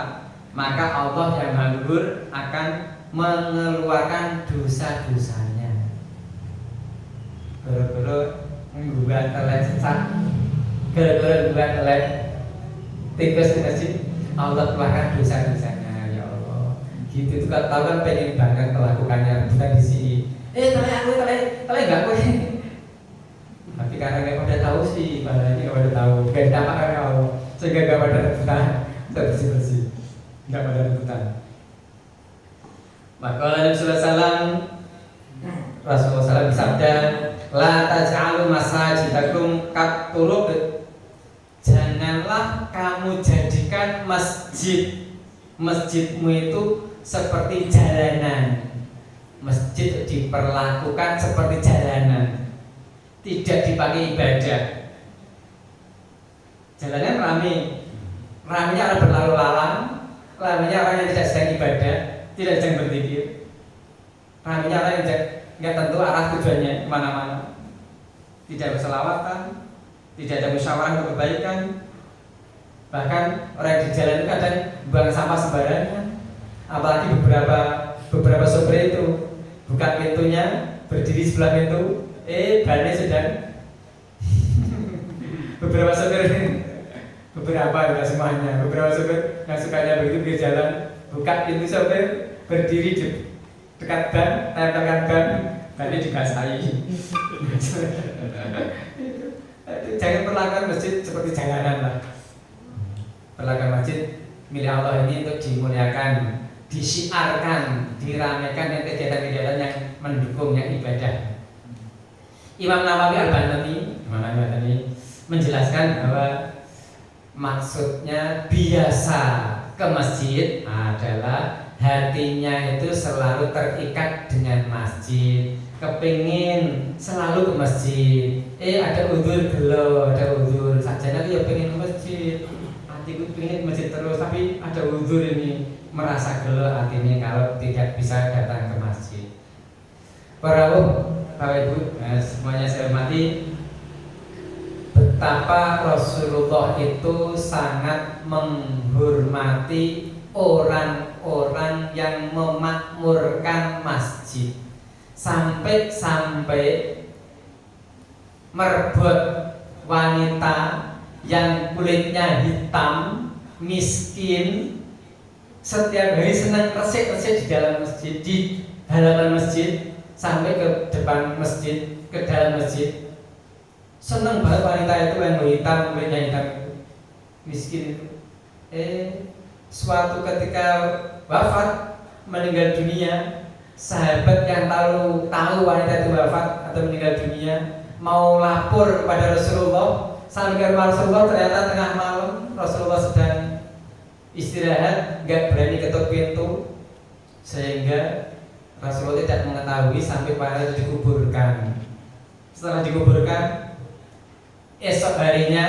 maka Allah yang Maha Luhur akan mengeluarkan dosa-dosanya. Gara-gara membuat telet cecak, gara-gara membuat telet tikus di masjid, Allah keluarkan dosa-dosanya. Ya Allah, gitu itu kan tahu kan pengen banget melakukannya, bukan di sini. Telet enggak aku. Tapi karena nggak pada tahu sih, pada ini nggak pada tahu, gak dapat karena Allah, sehingga nggak pada rebutan, bersih, nggak pada rebutan. Maka Nabi Sallallahu Alaihi Wasallam, Rasulullah SAW bersabda, la taj'alu masajidakum kat turuq. Janganlah kamu jadikan masjidmu itu seperti jalanan. Masjid diperlakukan seperti jalanan, tidak dipakai ibadah. Jalanan ramenya orang berlalu lalang, ramenya orang yang tidak sedang ibadah, tidak sedang berzikir, ramenya orang yang nggak tentu arah tujuannya kemana-mana, tidak berselawatan, tidak ada musyawarah untuk kebaikan. Bahkan orang di jalan itu kadang buang sampah sembarangan. Apalagi beberapa sopir itu buka pintunya, berdiri sebelah pintu, bannya sedang beberapa sopir, tidak semuanya, beberapa sopir yang sukanya begitu di jalan, buka pintu sopir, berdiri di dekat ban, tempelkan bannya dibasahi. Jangan perlakukan masjid seperti jalanan lah. Perlakukan masjid milik Allah ini untuk dimuliakan, disiarkan, diramaikan dengan kegiatan-kegiatan yang mendukung yang ibadah. Imam Nawawi Al-Banani menjelaskan bahwa maksudnya biasa ke masjid adalah hatinya itu selalu terikat dengan masjid, kepingin selalu ke masjid. Ada udzur gelo, ada udzur sajane aku ya pengen ke masjid, hatiku pengen ke masjid terus, tapi ada udzur ini, merasa gelo hatinya kalau tidak bisa datang ke masjid. Para Bapak Ibu, semuanya saya hormati, betapa Rasulullah itu sangat menghormati orang-orang yang memakmurkan masjid, sampai merebut wanita yang kulitnya hitam, miskin, setiap hari senang resik-resik di dalam masjid, di halaman masjid, sampai ke depan masjid, ke dalam masjid. Senang banget wanita itu yang hitam, kulitnya hitam itu, miskin itu. Suatu ketika wafat, meninggal dunia, sahabat yang tahu wanita itu wafat atau meninggal dunia mau lapor kepada Rasulullah, sampai ke rumah Rasulullah, ternyata tengah malam Rasulullah sedang istirahat, nggak berani ketuk pintu, sehingga Rasulullah tidak mengetahui sampai pada itu dikuburkan. Setelah dikuburkan, esok harinya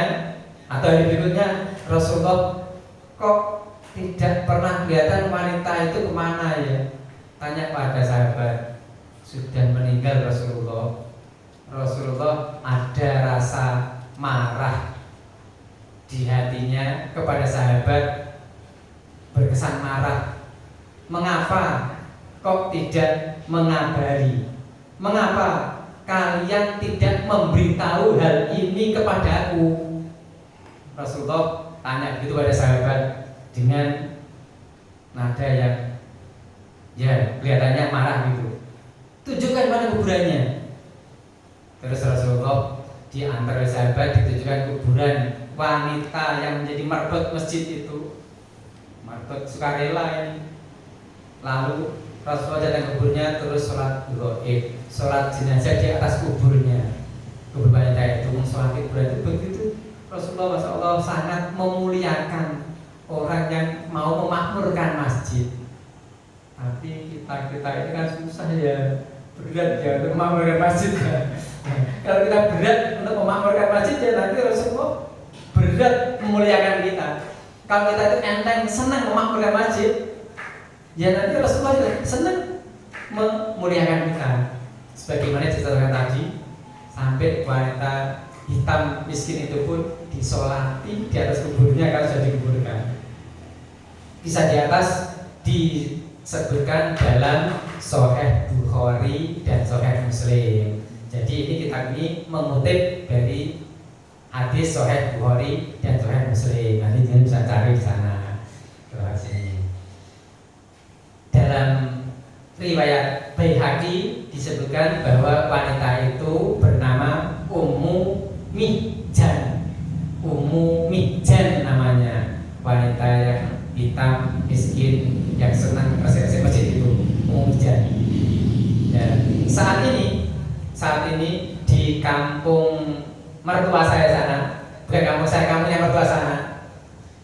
atau hari berikutnya Rasulullah kok tidak pernah kelihatan wanita itu kemana ya? Tanya pada sahabat, sudah meninggal Rasulullah. Rasulullah ada rasa marah di hatinya kepada sahabat, berkesan marah. Mengapa kok tidak mengabari? Mengapa kalian tidak memberitahu hal ini kepadaku? Rasulullah tanya begitu pada sahabat dengan nada yang ya kelihatannya marah gitu. Tunjukkan mana kuburannya. Terus Rasulullah diantar oleh sahabat ditunjukkan kuburan wanita yang menjadi marbot masjid itu, marbot sukarela ini. Lalu Rasulullah datang ke kuburnya terus sholat gaib, sholat jenazah di atas kuburnya. Kubur wanita itu sholat kuburan itu begitu. Rasulullah Masya Allah sangat memuliakan orang yang mau memakmurkan masjid. Tapi kita ini kan susah ya, berat ya untuk memakmurkan masjid ya. Kalau kita berat untuk memakmurkan masjid ya nanti Rasulullah berat memuliakan kita. Kalau kita itu enteng senang memakmurkan masjid, ya nanti Rasulullah senang memuliakan kita. Sebagaimana diceritakan tadi, sampai wanita hitam miskin itu pun disolati di atas kuburnya kalau sudah dikuburkan. Kisah di atas disebutkan dalam Sahih Bukhari dan Sahih Muslim. Jadi ini kitab ini mengutip dari hadis Sahih Bukhari dan Sahih Muslim. Nanti kalian bisa cari di sana. Terima kasih. Dalam riwayat Baihaqi disebutkan bahwa wanita itu bernama Ummu Mihjan. Ummu Mihjan namanya, wanita yang hitam miskin yang senang resepsi masjid itu, Ummu Mihjan. Dan saat ini di kampung mertua saya sana, bukan kampung saya, kampungnya mertua sana,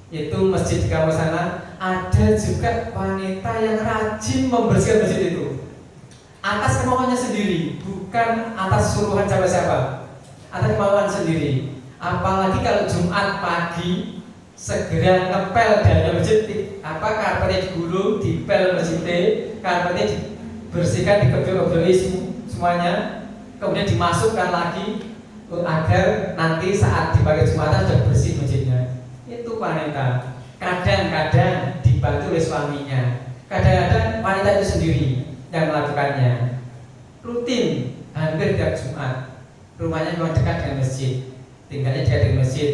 itu masjid di kampung sana ada juga wanita yang rajin membersihkan masjid itu atas kemauannya sendiri, bukan atas suruhan siapa-siapa, atas kemauan sendiri. Apalagi kalau Jumat pagi segera ngepel dari masjid, karpetnya digulung, dipel masjidnya, karpetnya dibersihkan, dikebel-kebeli semuanya, kemudian dimasukkan lagi agar nanti saat dipakai Jumatan sudah bersih masjidnya. Itu wanita. Kadang-kadang dibantu oleh suaminya, kadang-kadang wanita itu sendiri yang melakukannya. Rutin, hampir tiap Jumat. Rumahnya memang dekat dengan masjid, tinggalnya dekat dengan masjid.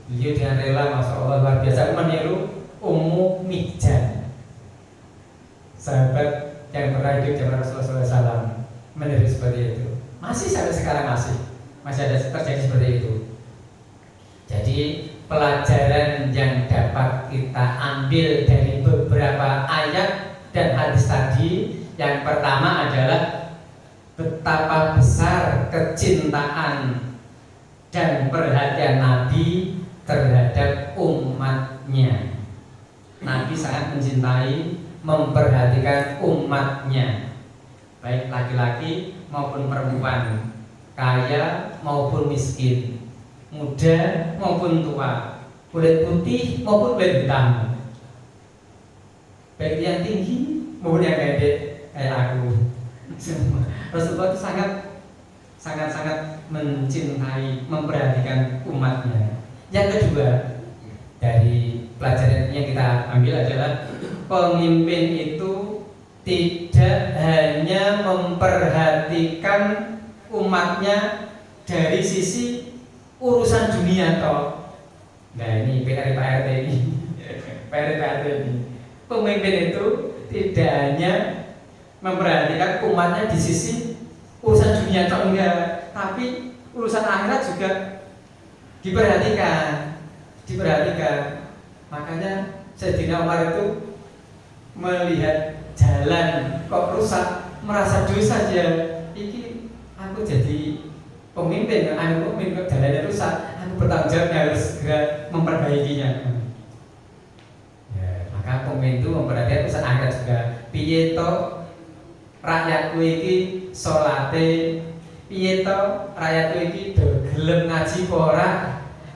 Beliau dengan rela, Masya Allah luar biasa, meniru Ummu Mihjan, sahabat yang pernah hidup zaman Rasulullah SAW, meniru seperti itu. Masih sampai sekarang masih ada terjadi seperti itu. Jadi pelajaran yang dapat kita ambil dari beberapa ayat dan hadis tadi, yang pertama adalah betapa besar kecintaan dan perhatian Nabi terhadap umatnya. Nabi sangat mencintai, memperhatikan umatnya, baik laki-laki maupun perempuan, kaya maupun miskin, muda maupun tua, kulit putih maupun kulit hitam, baik yang tinggi maupun yang pendek kayak aku. Rasulullah itu sangat mencintai, memperhatikan umatnya. Yang kedua dari pelajaran yang kita ambil adalah pemimpin itu tidak hanya memperhatikan umatnya dari sisi urusan dunia toh. Nah ini PR Pak RT ini, PR Pak RT ini. Pemimpin itu tidak hanya memperhatikan umatnya di sisi urusan dunia toh, enggak, tapi urusan akhirat juga diperhatikan. Makanya Sayyidina Umar itu melihat jalan kok rusak, merasa dosa saja. Iki aku jadi pemimpin, aku kok jalannya rusak, aku bertanggung jawab, harus segera memperbaikinya. Ya, maka pemimpin itu memperhatikan urusan akhirat juga. Piye to rakyatku iki salate piye to, rakyatku iki do gelem ngaji apa ora,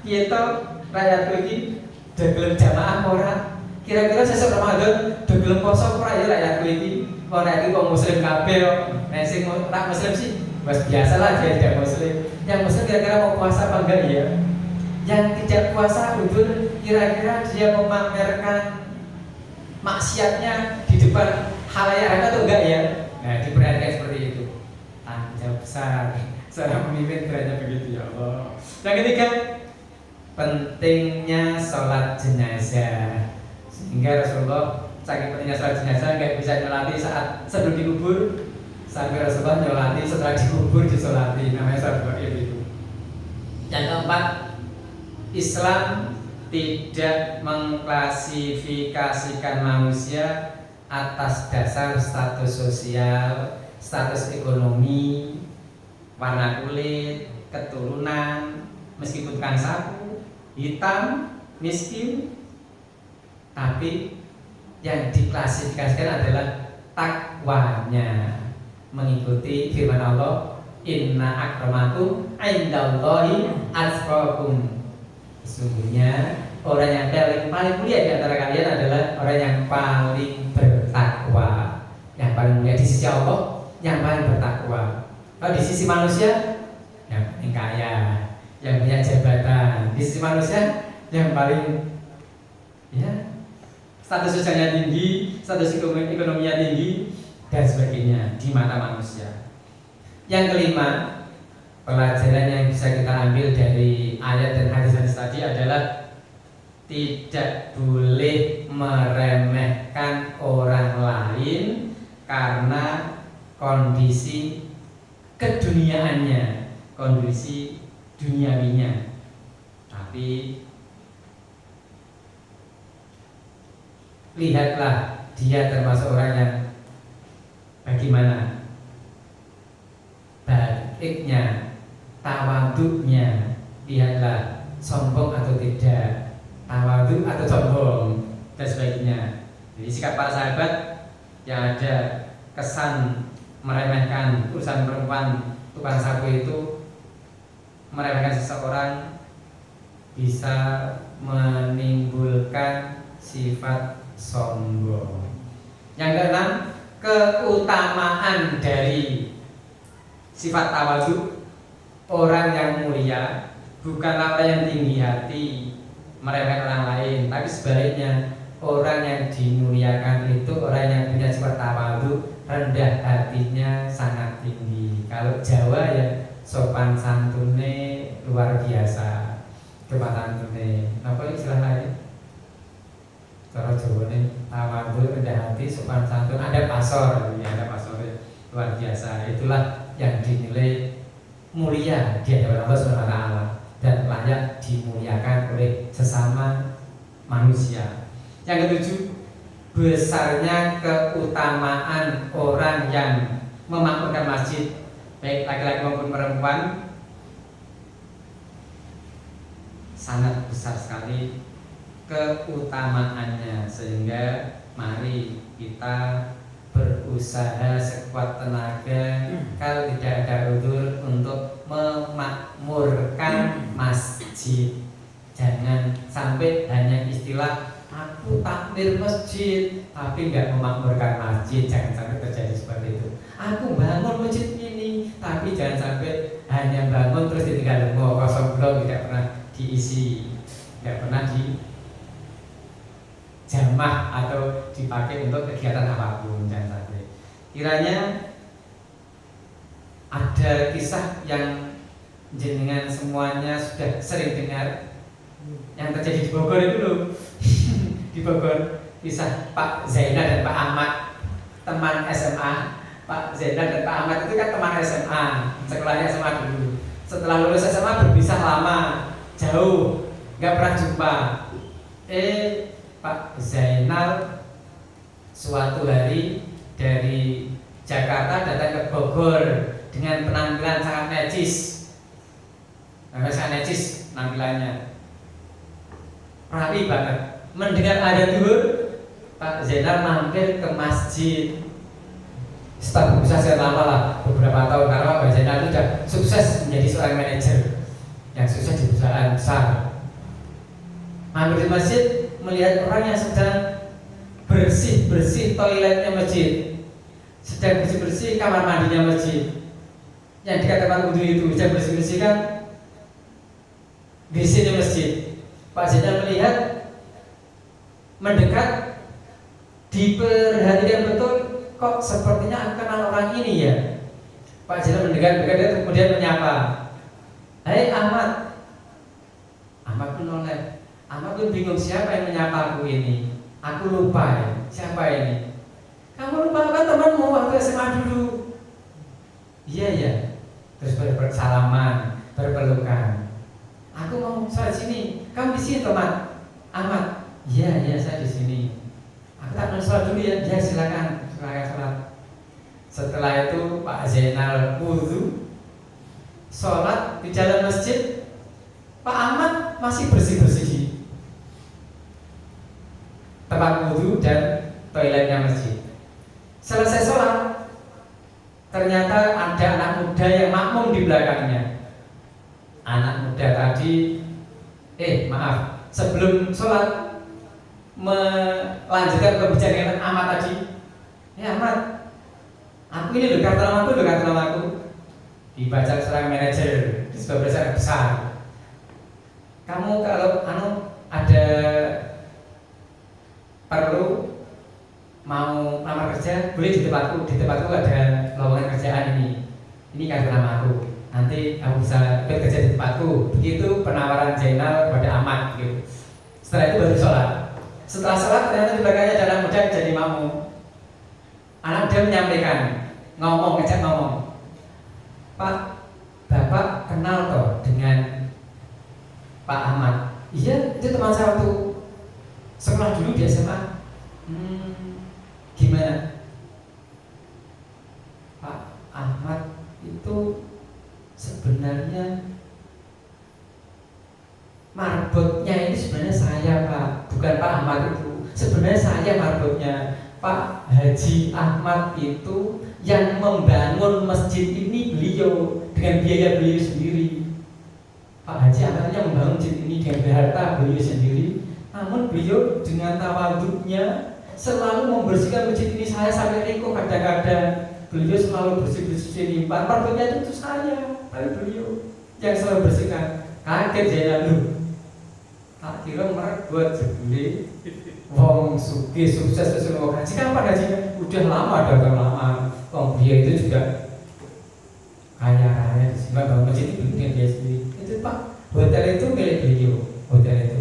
piye to, rakyatku iki do gelem jamaah apa ora, kira-kira sesuk Ramadan do gelem poso apa ora ya rakyatku iki. Ora iki wong muslim kabeh kok. Nek sing ora muslim sih wis biasalah dia tidak muslim. Yang muslim kira-kira mau puasa apa enggak ya? Yang tidak puasa betul kira-kira dia memamerkan maksiatnya di depan khalayak atau enggak ya? Nah, diperhatikan seperti itu. Tanda besar seorang pemimpin berarti begitu ya Allah. Yang ketiga, pentingnya sholat jenazah. Sehingga Rasulullah saking pentingnya sholat jenazah nggak bisa nyolati saat sebelum dikubur, sampai Rasulullah nyolati setelah dikubur disolati, namanya sholat gaib itu. Yang keempat, Islam tidak mengklasifikasikan manusia atas dasar status sosial, status ekonomi, warna kulit, keturunan, meskipun tukang sapu, hitam, miskin, tapi yang diklasifikasikan adalah takwanya, mengikuti firman Allah, inna akramakum indallahi atqakum. Sesungguhnya orang yang paling mulia di antara kalian adalah orang yang paling bertakwa. Yang paling mulia di sisi Allah, yang paling bertakwa. Kalau di sisi manusia, yang paling kaya, yang punya jabatan. Di sisi manusia, yang paling ya status sosialnya tinggi, status ekonominya tinggi, dan sebagainya di mata manusia. Yang kelima, pelajaran yang bisa kita ambil dari ayat dan hadis-hadis tadi adalah tidak boleh meremehkan orang lain karena kondisi keduniaannya, kondisi duniawinya. Tapi lihatlah dia termasuk orang yang bagaimana baiknya, tawaduknya. Lihatlah sombong atau tidak, tawaduk atau sombong, dan sebagainya. Jadi sikap para sahabat yang ada kesan meremehkan urusan perempuan tukang sapu itu, meremehkan seseorang bisa menimbulkan sifat sombong. Yang keenam, keutamaan dari sifat tawadhu. Orang yang mulia bukanlah orang yang tinggi hati meremehkan orang lain, tapi sebaliknya orang yang dimuliakan itu orang yang punya sifat tawadhu, rendah hatinya sangat tinggi. Kalau Jawa ya sopan santune luar biasa, sopan santune. Apa istilah lain? Cara Jawa nih tawadhu, rendah hati, sopan santun, ada pasor, ya ada pasor luar biasa. Itulah yang dinilai mulia di hadapan Allah Subhanahu wa taala dan layak dimuliakan oleh sesama manusia. Yang ketujuh, besarnya keutamaan orang yang memakmurkan masjid, baik laki-laki maupun perempuan, sangat besar sekali keutamaannya. Sehingga mari kita berusaha sekuat tenaga kalau tidak ada udzur untuk memakmurkan masjid. Jangan sampai hanya istilah aku takmir masjid tapi nggak memakmurkan masjid. Jangan sampai terjadi seperti itu. Aku bangun masjid ini tapi jangan sampai hanya bangun terus ditinggal kosong belum, tidak pernah diisi, tidak pernah di jamah atau dipakai untuk kegiatan apapun. Jangan sampai. Kiranya ada kisah yang jenengan semuanya sudah sering dengar yang terjadi di Bogor itu loh. Di Bogor, kisah Pak Zainal dan Pak Ahmad, teman SMA. Pak Zainal dan Pak Ahmad itu kan teman SMA, sekolahnya SMA dulu. Setelah lulus SMA berpisah lama, jauh, nggak pernah jumpa. Pak Zainal suatu hari dari Jakarta datang ke Bogor dengan penampilan sangat necis. Sangat necis penampilannya, rapi banget. Mendengar ada duhur, Pak Zainal mampir ke masjid. Setelah berusaha sekian lama lah, beberapa tahun, karena Mbak Zainal itu sudah sukses menjadi seorang manajer yang sukses di perusahaan besar. Mampir di masjid, melihat orang yang sedang bersih-bersih toiletnya masjid, sedang bersih-bersih kamar mandinya masjid, yang dikatakan wudhu itu sedang bersih-bersihkan di sini masjid. Pak Zainal melihat, mendekat, diperhatikan betul, kok sepertinya aku kenal orang ini ya. Pak Zainal mendekat, kemudian menyapa, "Hai Ahmad." Ahmad pun noleh. Ahmad pun bingung, siapa yang menyapa aku ini? Aku lupa ya, siapa ini? Kamu lupa kan temanmu waktu SMA dulu? Iya ya. Terus bersalaman, berpelukan. Aku mau sholat sini. Kamu di sini teman? Ahmad. Iya, saya di sini. Aku tak mau sholat dulu ya. Ya silakan sholat. Setelah itu Pak Zainal wudhu, sholat di dalam masjid. Pak Ahmad masih bersih-bersih di tempat wudhu dan toiletnya masjid. Selesai sholat, ternyata ada anak muda yang makmum di belakangnya. Anak muda tadi, sebelum sholat melanjutkan pembicaraan Ahmad tadi. Ahmad, aku ini loh kartu namaku. Dibaca seorang manajer di sebuah perusahaan besar. Kamu kalau ada perlu mau lamar kerja, boleh di tempatku. Di tempatku ada lowongan kerjaan ini. Ini kartu namaku. Nanti kamu bisa kerja di tempatku. Begitu penawaran Zainal kepada Ahmad gitu. Setelah itu baru sholat. Setelah sholat ternyata di belakangnya ada anak muda jadi makmum. Anak muda menyampaikan, ngajak ngomong. Pak, Bapak kenal toh dengan Pak Ahmad? Iya, itu teman saya waktu sekolah dulu di SMA. Gimana? Pak Ahmad itu sebenarnya marbotnya ini sebenarnya saya Pak, bukan Pak Ahmad itu. Sebenarnya saya marbotnya. Pak Haji Ahmad itu yang membangun masjid ini beliau dengan biaya beliau sendiri. Pak Haji Ahmad yang membangun masjid ini dengan harta beliau sendiri. Namun beliau dengan tawaduknya selalu membersihkan masjid ini. Saya sampai riko kadang-kadang. Beliau selalu bersih-bersih limpah. Marbotnya itu saya, tapi beliau yang selalu bersihkan. Kaget Zainal lu. Tak kira merebut jebule wong sugih sukses terus mau haji. Kapan hajinya? Udah lama, Wong beliau itu juga kaya raya. Sehingga bangun masjid itu dengan dia sendiri. Itu Pak, hotel itu milik beliau. Hotel itu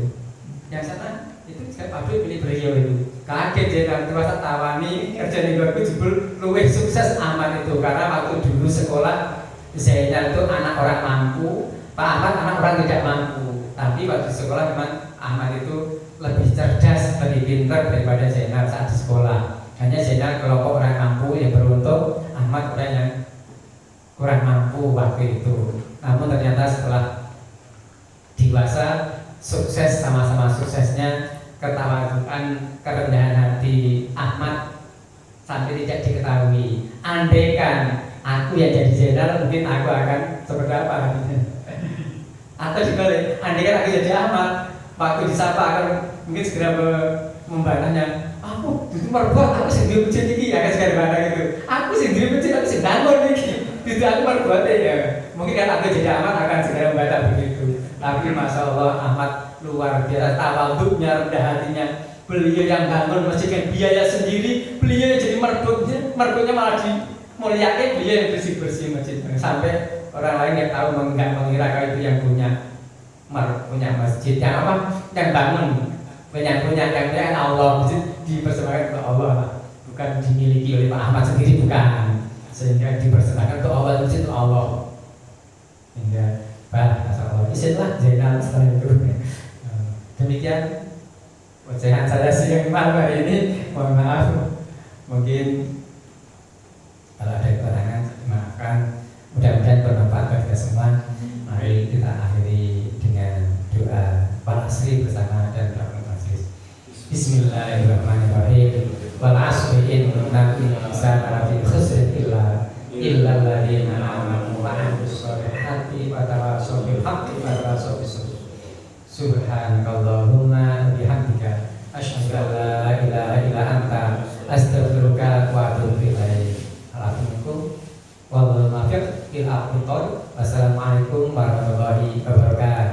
yang sana itu pabrik milik beliau itu. Kaget Zainal, terasa tawani kerja di luar jebul luwih sukses Ahmad itu. Karena waktu dulu sekolah Zainal itu anak orang mampu, Pak Ahmad anak orang tidak mampu. Tapi waktu sekolah memang Ahmad itu lebih cerdas, lebih pintar daripada Zainal saat di sekolah. Hanya Zainal kelompok orang mampu yang beruntung, Ahmad orang yang kurang mampu waktu itu. Namun ternyata setelah dewasa, sukses, sama-sama suksesnya, ketawaduan, kerendahan hati Ahmad sampai tidak diketahui. Andaikan aku yang jadi Zainal, mungkin aku akan seperti apa? Atau dibalik, andaikan aku jadi Ahmad, waktu disapa akan mungkin segera membantahnya. Aku itu merbuat, aku sendiri masjid ini ya kan segera bantah gitu. Aku sendiri masjid, aku sedang ini. Itu aku merbuatnya ya. Mungkin kan aku jadi Ahmad akan segera membantah begitu. Tapi Masya Allah Ahmad luar biasa tawaduknya, rendah hatinya. Beliau yang bangun masjid dengan biaya sendiri, beliau yang jadi merbutnya malah dimuliakan, beliau yang bersih-bersih masjid. Sampai orang lain yang tahu nggak mengira kalau itu yang punya masjid yang apa, yang bangun, yang Allah, masjid dipersembahkan ke Allah, bukan dimiliki oleh Pak Ahmad sendiri, bukan. Sehingga dipersembahkan ke Allah, masjid itu Allah. Hingga Allah izinlah Zainal setelah itu. Demikian ocehan saya siang malam hari ini. Mohon maaf, mungkin kalau ada kekurangan maafkan. Mudah-mudahan bermanfaat bagi kita semua. Mari kita akhiri dengan doa Pak Asri bersama dan doa majelis. Bismillahirrahmanirrahim. wal 'asri innal insana lafi khusr illa alladziina aamanu wa 'amilus shalihati wa tawassaw bil haqqi wa tawassaw bis sabr. Subhanakallahumma bihamdika asyhadu an la ilaha illa anta astaghfiruka wa atubu ilaik. Alhamdulillah. Wallahu muwaffiq ila aqwamit thoriq. Wassalamualaikum warahmatullahi wabarakatuh.